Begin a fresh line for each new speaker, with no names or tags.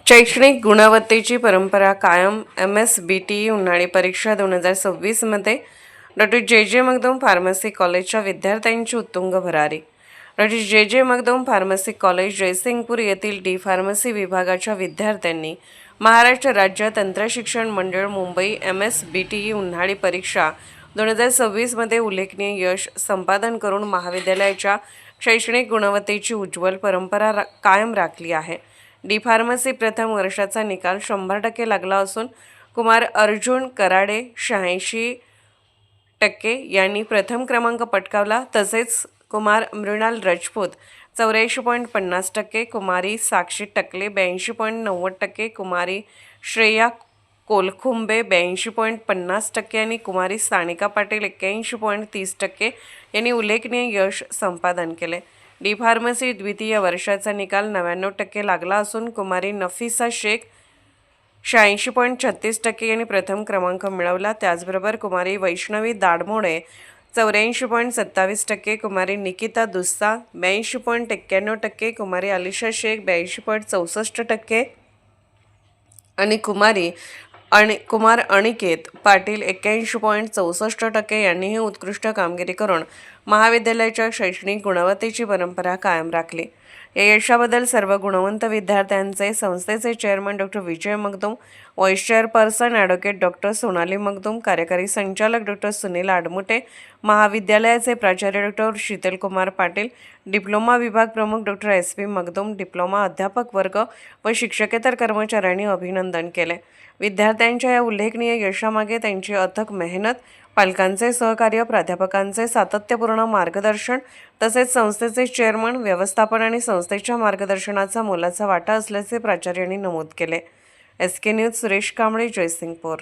शैक्षणिक गुणवत्तेची परंपरा कायम MSBTE उन्हाळी परीक्षा 2026 मध्ये डॉक्टर जे मगदूम फार्मसी कॉलेजच्या विद्यार्थ्यांची उत्तुंग भरारी. डॉक्टर जे मगदूम फार्मसी कॉलेज जयसिंगपूर येथील डी फार्मसी विभागाच्या विद्यार्थ्यांनी महाराष्ट्र राज्य तंत्रशिक्षण मंडळ मुंबई MSBTE उन्हाळी परीक्षा 2026 मध्ये उल्लेखनीय यश संपादन करून महाविद्यालयाच्या शैक्षणिक गुणवत्तेची उज्ज्वल परंपरा कायम राखली आहे. डी फार्मसी प्रथम वर्षाचा निकाल 100% लागला असून कुमार अर्जुन कराडे 86% यांनी प्रथम क्रमांक पटकावला. तसेच कुमार मृणाल राजपूत 84.50%, कुमारी साक्षी टकले 82.90%, कुमारी श्रेया कोलखुंबे 82.50% आणि कुमारी सानिका पाटील 81.30% यांनी उल्लेखनीय यश संपादन केले. डी फार्मसी द्वितीय वर्षाचा निकाल 99% लागला असून कुमारी नफिसा शेख 86.36% यांनी प्रथम क्रमांक मिळवला. त्याचबरोबर कुमारी वैष्णवी दाडमोडे 84.27%, कुमारी निकिता दुस्सा 82.91%, कुमारी अलिशा शेख 82.64% आणि कुमार अनिकेत पाटील 81.64% यांनीही उत्कृष्ट कामगिरी करून महाविद्यालयाच्या शैक्षणिक गुणवत्तेची परंपरा कायम राखली. या यशाबद्दल सर्व गुणवंत विद्यार्थ्यांचे संस्थेचे chairman doctor Vijay Magdum, vice chairperson advocate doctor Sonali Magdum, कार्यकारी संचालक डॉक्टर सुनील आडमुटे, महाविद्यालयाचे प्राचार्य डॉक्टर शीतलकुमार पाटील, डिप्लोमा विभाग प्रमुख डॉक्टर SP मगदूम, डिप्लोमा अध्यापक वर्ग व शिक्षकेतर कर्मचाऱ्यांनी अभिनंदन केले. विद्यार्थ्यांच्या या उल्लेखनीय यशामागे त्यांची अथक मेहनत, पालकांचे सहकार्य, प्राध्यापकांचे सातत्यपूर्ण मार्गदर्शन तसेच संस्थेचे चेअरमन, व्यवस्थापन आणि संस्थेच्या मार्गदर्शनाचा मोलाचा वाटा असल्याचे प्राचार्यांनी नमूद केले. SK news Suresh Kamble, Jaysingpur.